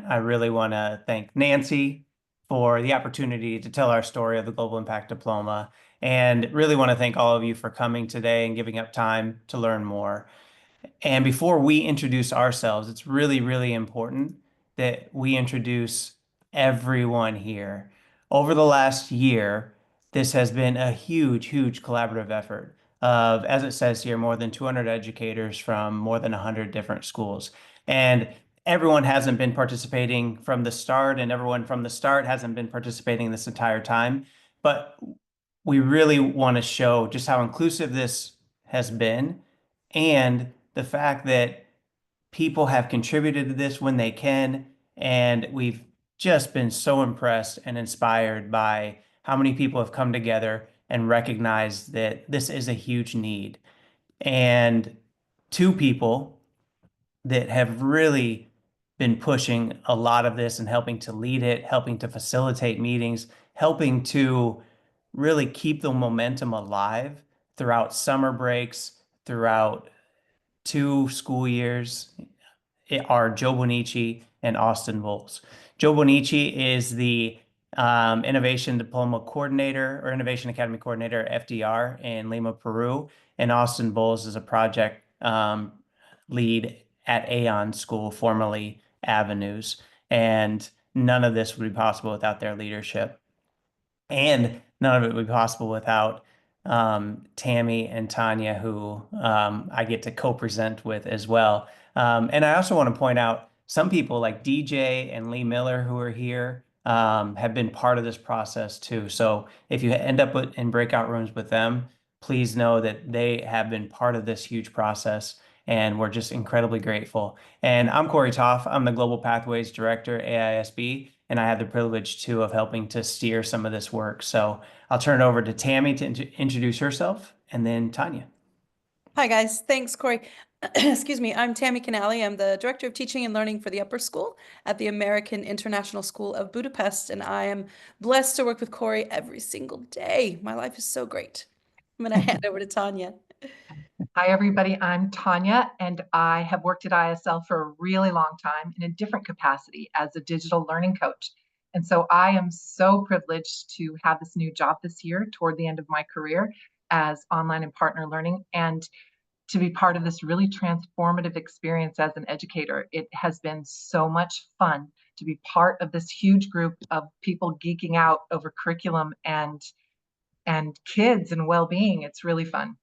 I really want to thank Nancy for the opportunity to tell our story of the Global Impact Diploma, and really want to thank all of you for coming today and giving up time to learn more. And before we introduce ourselves, it's really, really important that we introduce everyone here. Over the last year, this has been a huge, huge collaborative effort of, as it says here, more than 200 educators from more than 100 different schools. And everyone hasn't been participating from the start, and everyone from the start hasn't been participating this entire time. But we really want to show just how inclusive this has been and the fact that people have contributed to this when they can. And we've just been so impressed and inspired by how many people have come together and recognized that this is a huge need. And two people that have really been pushing a lot of this and helping to lead it, helping to facilitate meetings, helping to really keep the momentum alive throughout summer breaks, throughout 2 school years are Joe Bonici and Austin Bowles. Joe Bonici is the Innovation Diploma Coordinator or Innovation Academy Coordinator, FDR, in Lima, Peru. And Austin Bowles is a project lead at Aon School, formerly Avenues. And none of this would be possible without their leadership. And none of it would be possible without Tammy and Tanya, who I get to co-present with as well. And I also want to point out some people like DJ and Lee Miller who are here have been part of this process too. So if you end up in breakout rooms with them, please know that they have been part of this huge process. And we're just incredibly grateful. And I'm Corey Topf. I'm the Global Pathways Director at AISB, and I had the privilege too of helping to steer some of this work. So I'll turn it over to Tammy to introduce herself, and then Tanya. Hi, guys. Thanks, Corey. Excuse me. I'm Tammy Canale. I'm the Director of Teaching and Learning for the Upper School at the American International School of Budapest, and I am blessed to work with Corey every single day. My life is so great. I'm going to hand over to Tanya. Hi, everybody. I'm Tanya, and I have worked at ISL for a really long time in a different capacity as a digital learning coach. And so I am so privileged to have this new job this year toward the end of my career as online and partner learning and to be part of this really transformative experience as an educator. It has been so much fun to be part of this huge group of people geeking out over curriculum and kids and well-being. It's really fun.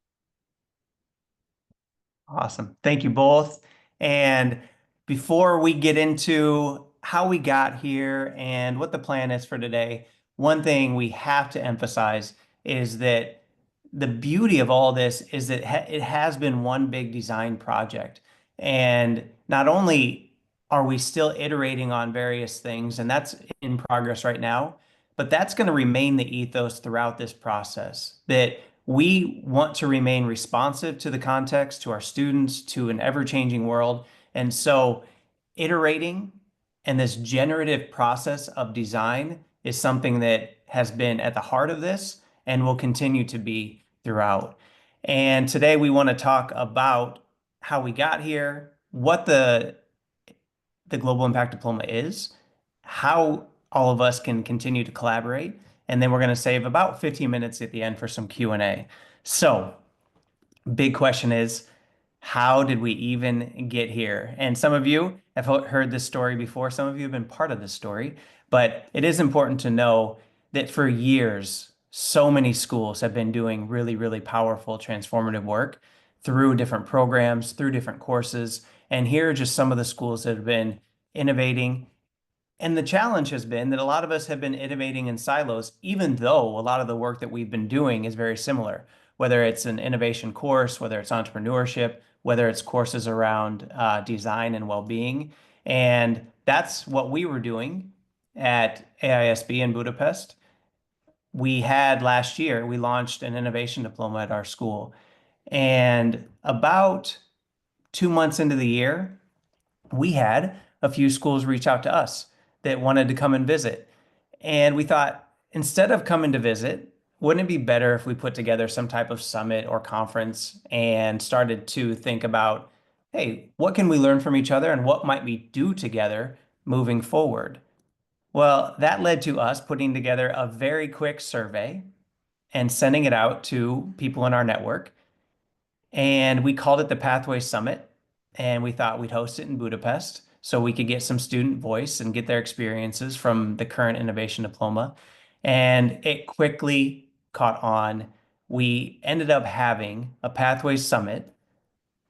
Awesome. Thank you both. And before we get into how we got here and what the plan is for today, one thing we have to emphasize is that the beauty of all this is that it has been one big design project. And not only are we still iterating on various things, and that's in progress right now, but that's going to remain the ethos throughout this process, that we want to remain responsive to the context, to our students, to an ever-changing world. And so iterating and this generative process of design is something that has been at the heart of this and will continue to be throughout. And today we want to talk about how we got here, what the Global Impact Diploma is, how all of us can continue to collaborate, and then we're going to save about 15 minutes at the end for some Q&A. So, big question is, how did we even get here? And some of you have heard this story before. Some of you have been part of this story, but it is important to know that for years, so many schools have been doing really, really powerful, transformative work through different programs, through different courses. And here are just some of the schools that have been innovating. And the challenge has been that a lot of us have been innovating in silos, even though a lot of the work that we've been doing is very similar, whether it's an innovation course, whether it's entrepreneurship, whether it's courses around design and well-being. And that's what we were doing at AISB in Budapest. We had last year, we launched an innovation diploma at our school. And about 2 months into the year, we had a few schools reach out to us that wanted to come and visit. And we thought, instead of coming to visit, wouldn't it be better if we put together some type of summit or conference and started to think about, hey, what can we learn from each other and what might we do together moving forward? Well, that led to us putting together a very quick survey and sending it out to people in our network. And we called it the Pathways Summit. And we thought we'd host it in Budapest so we could get some student voice and get their experiences from the current innovation diploma. And it quickly caught on. We ended up having a Pathways Summit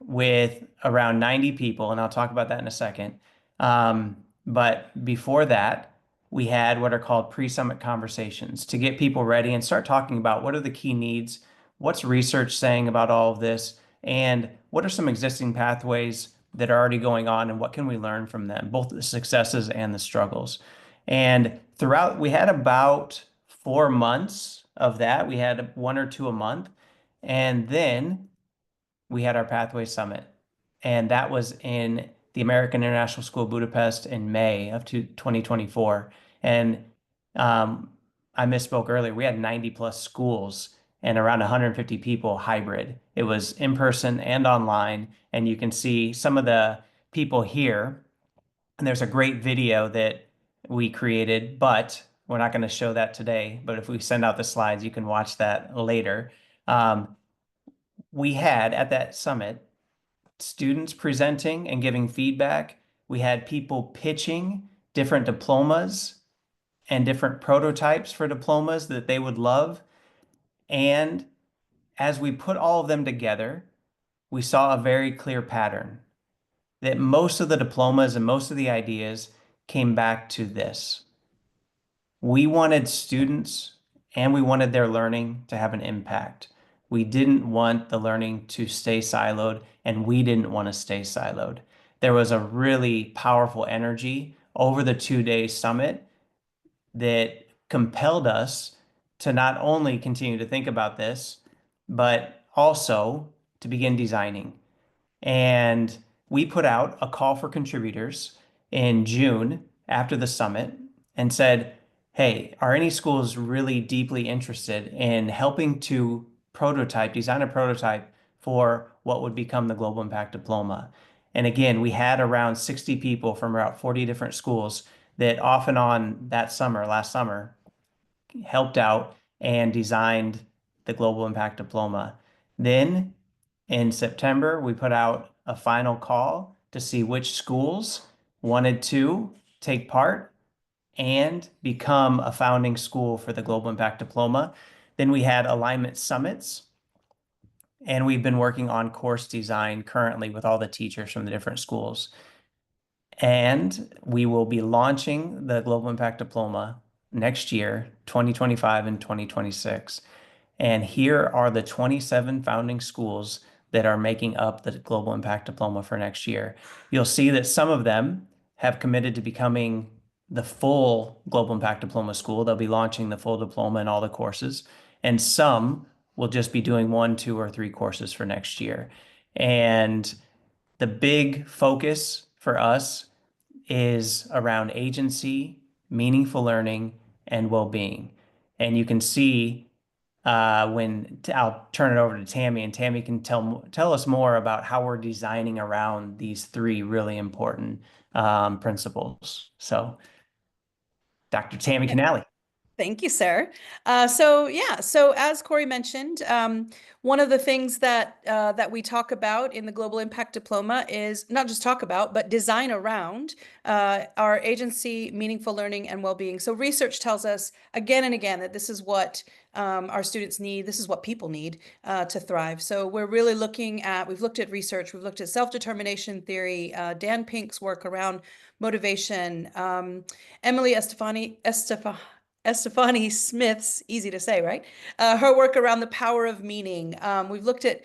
with around 90 people, and I'll talk about that in a second. But before that, we had what are called pre-summit conversations to get people ready and start talking about what are the key needs, what's research saying about all of this, and what are some existing pathways that are already going on, and what can we learn from them, both the successes and the struggles. And throughout, we had about 4 months of that. We had one or two a month. And then we had our Pathway Summit, and that was in the American International School Budapest in May of 2024. And I misspoke earlier. We had 90 plus schools and around 150 people hybrid. It was in person and online, and you can see some of the people here. And there's a great video that we created, but we're not going to show that today. But if we send out the slides, you can watch that later. We had at that summit students presenting and giving feedback. We had people pitching different diplomas and different prototypes for diplomas that they would love. And as we put all of them together, we saw a very clear pattern that most of the diplomas and most of the ideas came back to this. We wanted students and we wanted their learning to have an impact. We didn't want the learning to stay siloed, and we didn't want to stay siloed. There was a really powerful energy over the 2-day summit that compelled us to not only continue to think about this, but also to begin designing. And we put out a call for contributors in June after the summit and said, hey, are any schools really deeply interested in helping to design a prototype for what would become the Global Impact Diploma? And again, we had around 60 people from about 40 different schools that off and on that summer, last summer, helped out and designed the Global Impact Diploma. Then in September, we put out a final call to see which schools wanted to take part and become a founding school for the Global Impact Diploma. Then we had alignment summits, and we've been working on course design currently with all the teachers from the different schools. And we will be launching the Global Impact Diploma next year, 2025 and 2026. And here are the 27 founding schools that are making up the Global Impact Diploma for next year. You'll see that some of them have committed to becoming the full Global Impact Diploma school. They'll be launching the full diploma and all the courses. And some will just be doing 1, 2, or 3 courses for next year. And the big focus for us is around agency, meaningful learning, and well-being. And you can see when I'll turn it over to Tammy, and Tammy can tell us more about how we're designing around these 3 really important principles. So, Dr. Tammy Canale. Thank you, sir. So as Corey mentioned, one of the things that we talk about in the Global Impact Diploma is not just talk about, but design around our agency, meaningful learning, and well-being. So research tells us again and again that this is what our students need. This is what people need to thrive. So we're really we've looked at research, we've looked at self-determination theory, Dan Pink's work around motivation, Emily Estefani Smith's, easy to say, right? Her work around the power of meaning. We've looked at,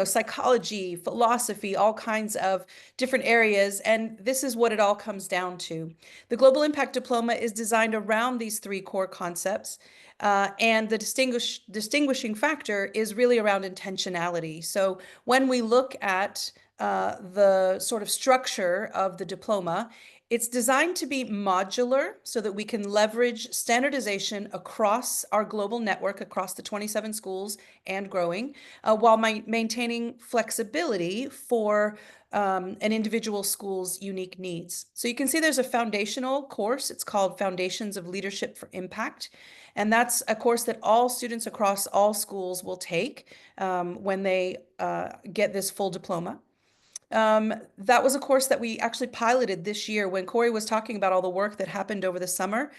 psychology, philosophy, all kinds of different areas, and this is what it all comes down to. The Global Impact Diploma is designed around these 3 core concepts, and the distinguishing factor is really around intentionality. So when we look at the sort of structure of the diploma, It's designed to be modular so that we can leverage standardization across our global network, across the 27 schools and growing, while maintaining flexibility for an individual school's unique needs. So you can see there's a foundational course. It's called Foundations of Leadership for Impact. And that's a course that all students across all schools will take when they get this full diploma. That was a course that we actually piloted this year when Corey was talking about all the work that happened over the summer.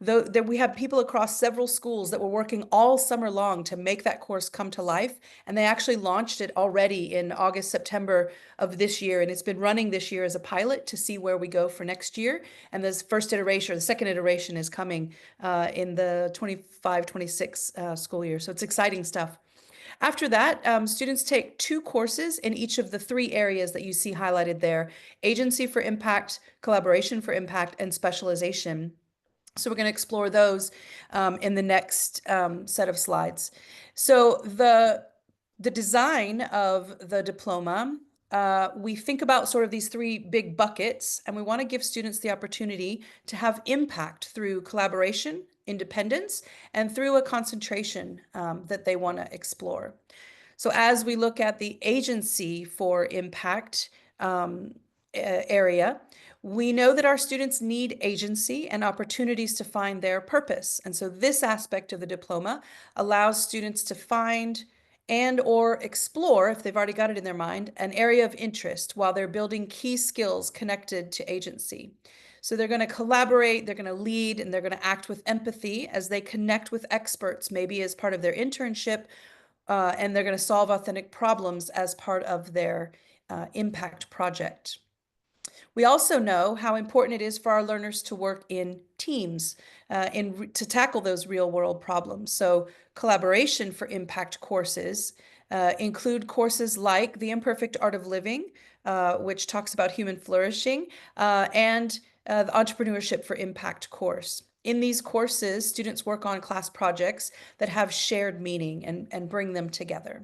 Though that we had people across several schools that were working all summer long to make that course come to life, and they actually launched it already in August, September of this year, and it's been running this year as a pilot to see where we go for next year. And this first iteration, or the second iteration, is coming in the 25-26 school year. So it's exciting stuff. After that, students take 2 courses in each of the 3 areas that you see highlighted there: agency for impact, collaboration for impact, and specialization. So we're going to explore those in the next set of slides. So the design of the diploma, we think about sort of these 3 big buckets, and we want to give students the opportunity to have impact through collaboration, independence, and through a concentration that they want to explore. So as we look at the agency for impact area, we know that our students need agency and opportunities to find their purpose. And so this aspect of the diploma allows students to find and/or explore, if they've already got it in their mind, an area of interest while they're building key skills connected to agency. So they're going to collaborate, they're going to lead, and they're going to act with empathy as they connect with experts, maybe as part of their internship, and they're going to solve authentic problems as part of their impact project. We also know how important it is for our learners to work in teams to tackle those real world problems. So collaboration for impact courses include courses like The Imperfect Art of Living, which talks about human flourishing, and the Entrepreneurship for Impact course. In these courses, students work on class projects that have shared meaning and bring them together.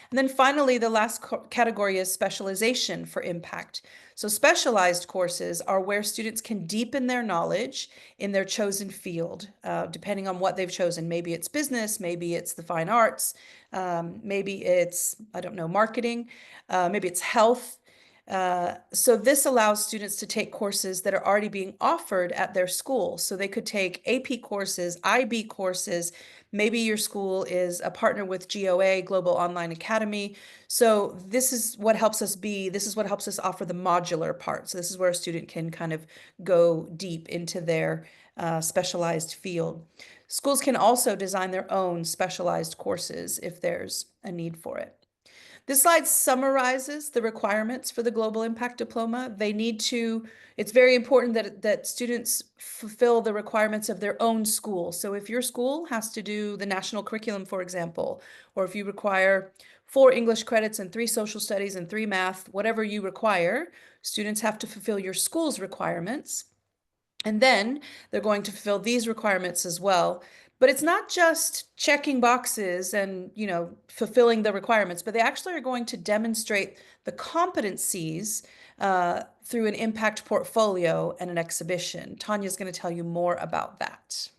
And then finally, the last category is specialization for impact. So specialized courses are where students can deepen their knowledge in their chosen field, depending on what they've chosen. Maybe it's business, maybe it's the fine arts, maybe it's, I don't know, marketing, maybe it's health. So this allows students to take courses that are already being offered at their school. So they could take AP courses, IB courses. Maybe your school is a partner with GOA, Global Online Academy. So this is what helps us offer the modular part. So this is where a student can kind of go deep into their specialized field. Schools can also design their own specialized courses if there's a need for it. This slide summarizes the requirements for the Global Impact Diploma. It's very important that students fulfill the requirements of their own school. So if your school has to do the national curriculum, for example, or if you require 4 English credits and 3 social studies and 3 math, whatever you require, students have to fulfill your school's requirements. And then they're going to fulfill these requirements as well. But it's not just checking boxes and, fulfilling the requirements, but they actually are going to demonstrate the competencies through an impact portfolio and an exhibition. Tanya is going to tell you more about that.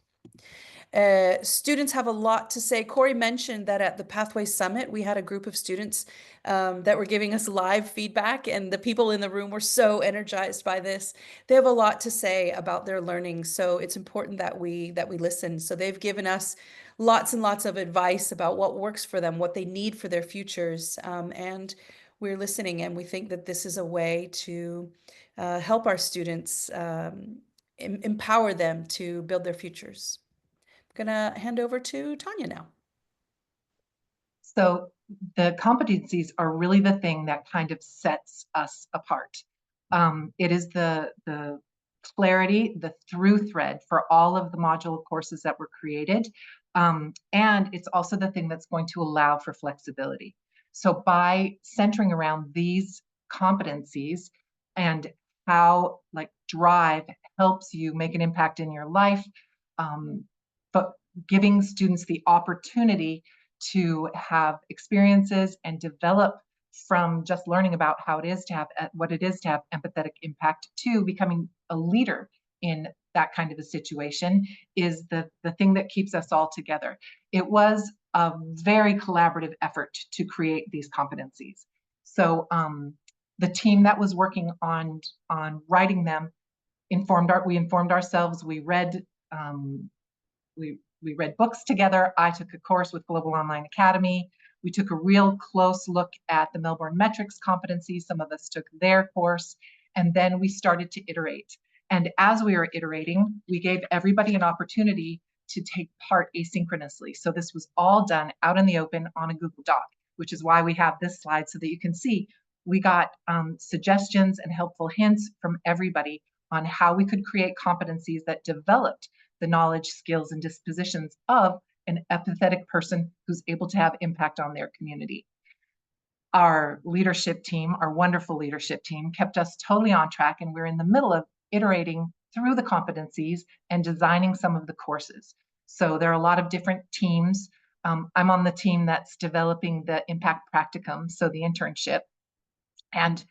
Students have a lot to say. Corey mentioned that at the Pathways Summit, we had a group of students that were giving us live feedback, and the people in the room were so energized by this. They have a lot to say about their learning, so it's important that we listen. So they've given us lots and lots of advice about what works for them, what they need for their futures, and we're listening, and we think that this is a way to help our students empower them to build their futures. Gonna hand over to Tanya now. So the competencies are really the thing that kind of sets us apart. It is the clarity, the through thread for all of the module courses that were created. And it's also the thing that's going to allow for flexibility. So by centering around these competencies and how drive helps you make an impact in your life, but giving students the opportunity to have experiences and develop from just learning about how it is to have what it is to have empathetic impact to becoming a leader in that kind of a situation is the thing that keeps us all together. It was a very collaborative effort to create these competencies. So the team that was working on writing them we informed ourselves. We read we read books together. I took a course with Global Online Academy. We took a real close look at the Melbourne metrics competencies. Some of us took their course, and then we started to iterate. And as we were iterating, we gave everybody an opportunity to take part asynchronously. So this was all done out in the open on a Google Doc, which is why we have this slide so that you can see we got suggestions and helpful hints from everybody on how we could create competencies that developed the knowledge, skills, and dispositions of an empathetic person who's able to have impact on their community. Our leadership team, our wonderful leadership team, kept us totally on track, and we're in the middle of iterating through the competencies and designing some of the courses. So there are a lot of different teams. I'm on the team that's developing the impact practicum, so the internship, and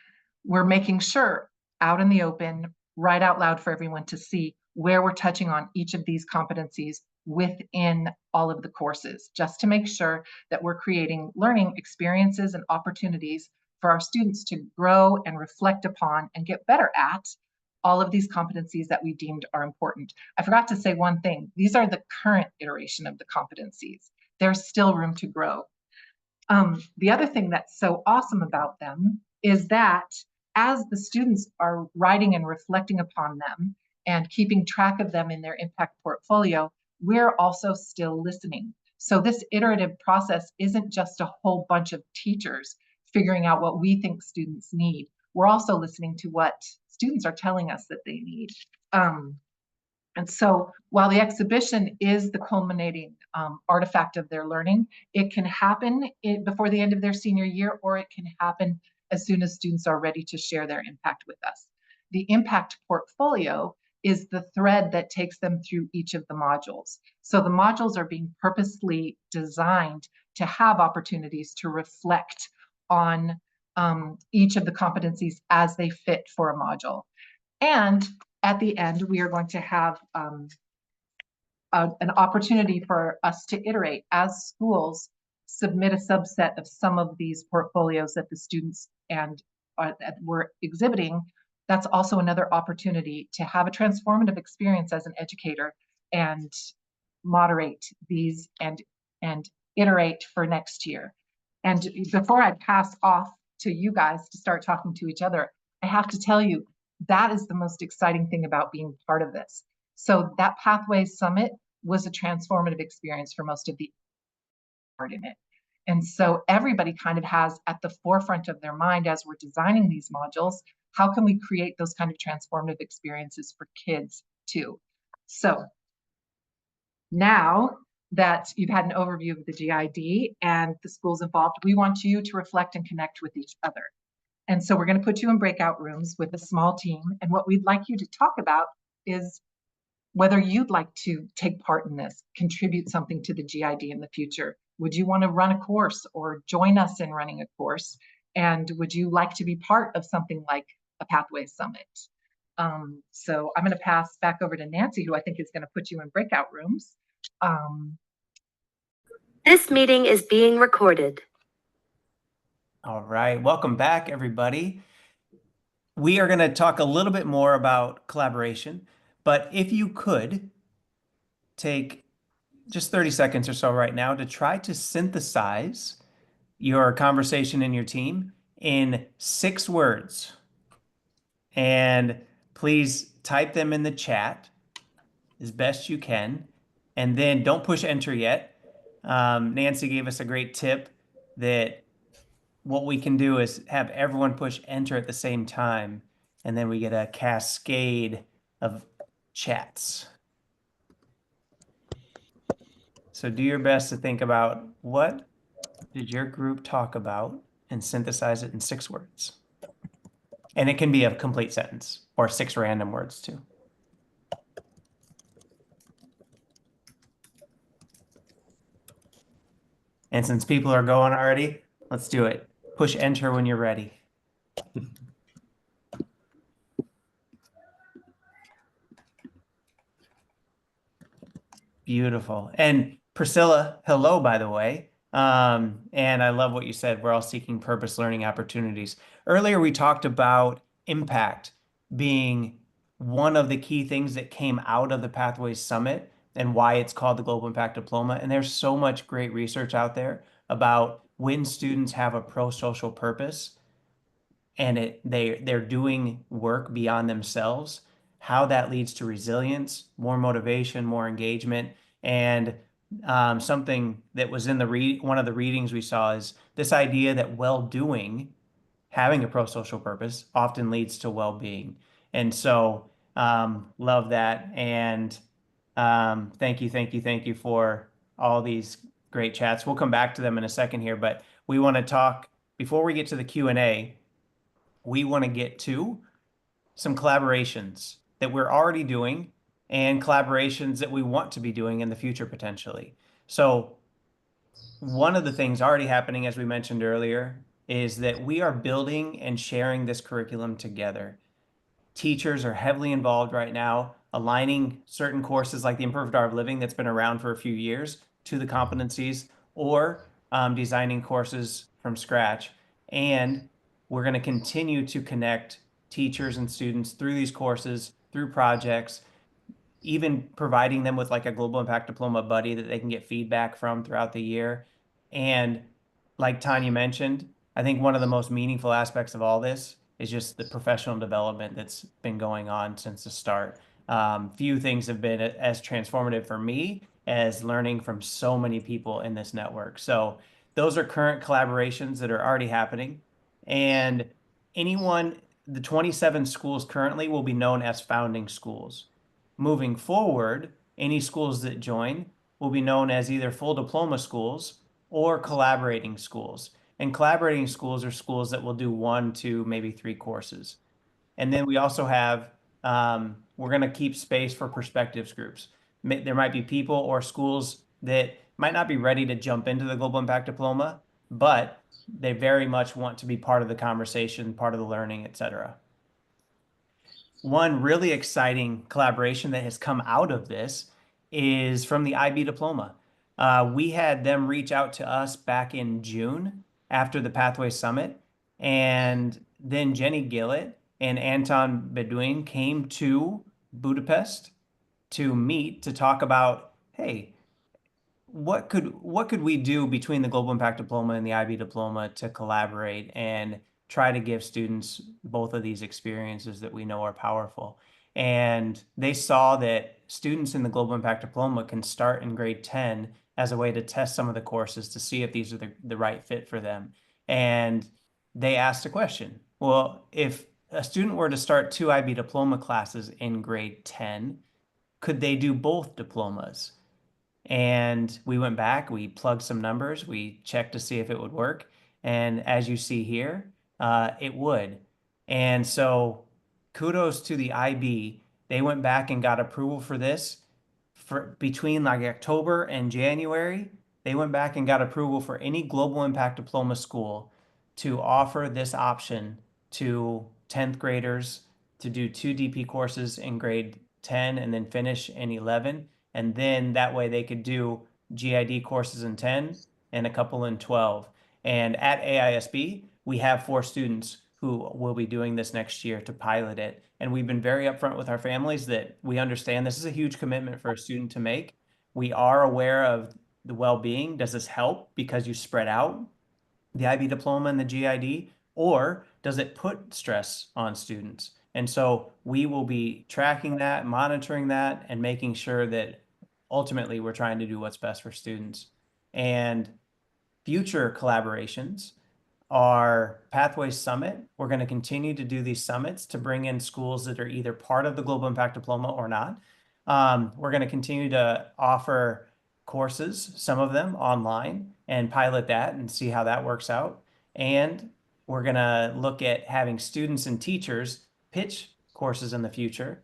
we're making sure out in the open, right out loud for everyone to see where we're touching on each of these competencies within all of the courses, just to make sure that we're creating learning experiences and opportunities for our students to grow and reflect upon and get better at all of these competencies that we deemed are important. I forgot to say one thing. These are the current iteration of the competencies. There's still room to grow. The other thing that's so awesome about them is that as the students are writing and reflecting upon them and keeping track of them in their impact portfolio, we're also still listening. So this iterative process isn't just a whole bunch of teachers figuring out what we think students need. We're also listening to what students are telling us that they need. And so while the exhibition is the culminating artifact of their learning, it can happen before the end of their senior year, or it can happen as soon as students are ready to share their impact with us. The impact portfolio is the thread that takes them through each of the modules. So the modules are being purposely designed to have opportunities to reflect on each of the competencies as they fit for a module. And at the end, we are going to have an opportunity for us to iterate as schools submit a subset of some of these portfolios that the students that we're exhibiting. That's also another opportunity to have a transformative experience as an educator and moderate these and iterate for next year. And before I pass off to you guys to start talking to each other, I have to tell you, that is the most exciting thing about being part of this. So that Pathways Summit was a transformative experience for most of the part in it. And so everybody kind of has at the forefront of their mind as we're designing these modules, how can we create those kind of transformative experiences for kids too? So now that you've had an overview of the GID and the schools involved, we want you to reflect and connect with each other. And so we're going to put you in breakout rooms with a small team. And what we'd like you to talk about is whether you'd like to take part in this, contribute something to the GID in the future. Would you want to run a course or join us in running a course? And would you like to be part of something like a Pathways Summit? So I'm going to pass back over to Nancy, who I think is going to put you in breakout rooms. This meeting is being recorded. All right, welcome back, everybody. We are going to talk a little bit more about collaboration, but if you could take just 30 seconds or so right now to try to synthesize your conversation in your team in 6 words. And please type them in the chat as best you can. And then don't push enter yet. Nancy gave us a great tip that what we can do is have everyone push enter at the same time, and then we get a cascade of chats. So do your best to think about what did your group talk about and synthesize it in 6 words. And it can be a complete sentence or 6 random words too. And since people are going already, let's do it. Push enter when you're ready. Beautiful. And Priscilla, hello, by the way. And I love what you said. We're all seeking purpose learning opportunities. Earlier, we talked about impact being one of the key things that came out of the Pathways Summit and why it's called the Global Impact Diploma. And there's so much great research out there about when students have a pro-social purpose and they're doing work beyond themselves, how that leads to resilience, more motivation, more engagement, and something that was in one of the readings we saw is this idea that well-doing, having a pro-social purpose, often leads to well-being. And so, love that. And thank you for all these great chats. We'll come back to them in a second here, but we want to talk before we get to the Q&A. We want to get to some collaborations that we're already doing and collaborations that we want to be doing in the future potentially. So one of the things already happening, as we mentioned earlier, is that we are building and sharing this curriculum together. Teachers are heavily involved right now, aligning certain courses like the Imperfect Art of Living that's been around for a few years to the competencies, or designing courses from scratch. And we're going to continue to connect teachers and students through these courses, through projects, even providing them with like a Global Impact Diploma buddy that they can get feedback from throughout the year. And like Tanya mentioned, I think one of the most meaningful aspects of all this is just the professional development that's been going on since the start. Few things have been as transformative for me as learning from so many people in this network. So those are current collaborations that are already happening. And the 27 schools currently will be known as founding schools. Moving forward, any schools that join will be known as either full diploma schools or collaborating schools. And collaborating schools are schools that will do 1, 2, maybe 3 courses. And then we also have, we're going to keep space for perspectives groups. There might be people or schools that might not be ready to jump into the Global Impact Diploma, but they very much want to be part of the conversation, part of the learning, et cetera. One really exciting collaboration that has come out of this is from the IB Diploma. We had them reach out to us back in June after the Pathway Summit, and then Jenny Gillett and Anton Bedouin came to Budapest to meet to talk about, hey, what could we do between the Global Impact Diploma and the IB Diploma to collaborate and try to give students both of these experiences that we know are powerful? And they saw that students in the Global Impact Diploma can start in grade 10 as a way to test some of the courses to see if these are the right fit for them. And they asked a question. Well, if a student were to start 2 IB Diploma classes in grade 10, could they do both diplomas? And we went back, we plugged some numbers, we checked to see if it would work. And as you see here, it would. And so kudos to the IB. They went back and got approval for this for between like October and January. They went back and got approval for any Global Impact Diploma school to offer this option to 10th graders to do 2 DP courses in grade 10 and then finish in 11. And then that way they could do GID courses in 10 and a couple in 12. And at AISB, we have 4 students who will be doing this next year to pilot it. And we've been very upfront with our families that we understand this is a huge commitment for a student to make. We are aware of the well-being. Does this help because you spread out the IB diploma and the GID, or does it put stress on students? And so we will be tracking that, monitoring that, and making sure that ultimately we're trying to do what's best for students. And future collaborations are Pathways Summit. We're going to continue to do these summits to bring in schools that are either part of the Global Impact Diploma or not. We're going to continue to offer courses, some of them online, and pilot that and see how that works out. And we're going to look at having students and teachers pitch courses in the future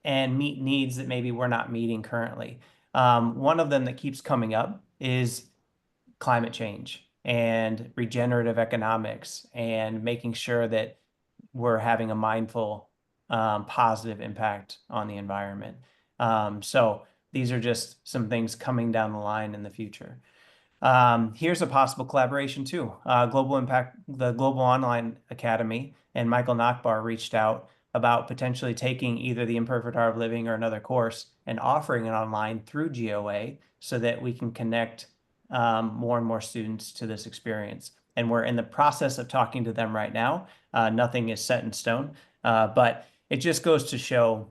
and meet needs that maybe we're not meeting currently. One of them that keeps coming up is climate change. and regenerative economics and making sure that we're having a mindful, positive impact on the environment. So these are just some things coming down the line in the future. Here's a possible collaboration too. Global Impact, the Global Online Academy, and Michael Nachbar reached out about potentially taking either the Imperfect Art of Living or another course and offering it online through GOA so that we can connect more and more students to this experience. And we're in the process of talking to them right now. Nothing is set in stone, but it just goes to show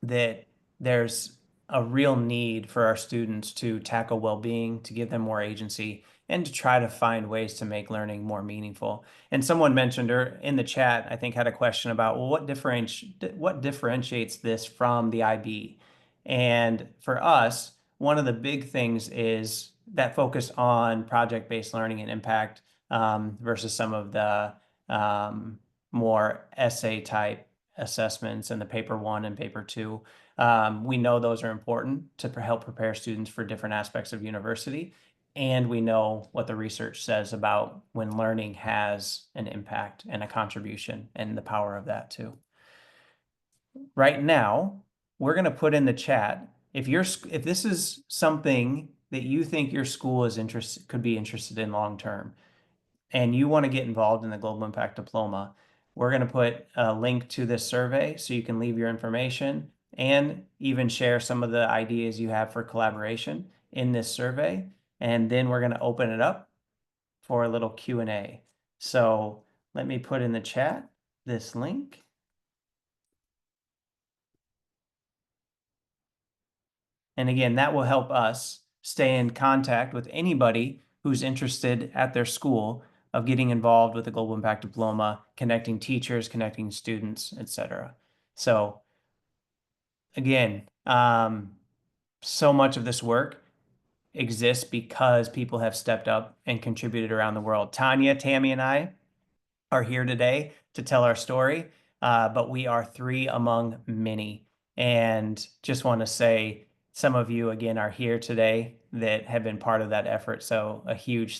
that there's a real need for our students to tackle well-being, to give them more agency, and to try to find ways to make learning more meaningful. And someone mentioned, or in the chat, I think had a question about, well, what differentiates this from the IB? And for us, one of the big things is that focus on project-based learning and impact versus some of the more essay type assessments in the paper 1 and paper 2. We know those are important to help prepare students for different aspects of university. And we know what the research says about when learning has an impact and a contribution and the power of that too. Right now, we're going to put in the chat, if this is something that you think your school could be interested in long term, and you want to get involved in the Global Impact Diploma, we're going to put a link to this survey so you can leave your information and even share some of the ideas you have for collaboration in this survey. And then we're going to open it up for a little Q&A. So let me put in the chat this link. And again, that will help us stay in contact with anybody who's interested at their school of getting involved with the Global Impact Diploma, connecting teachers, connecting students, etc. So again, so much of this work exists because people have stepped up and contributed around the world. Tanya, Tammy, and I are here today to tell our story, but we are 3 among many. And just want to say, some of you, again, are here today that have been part of that effort. So a huge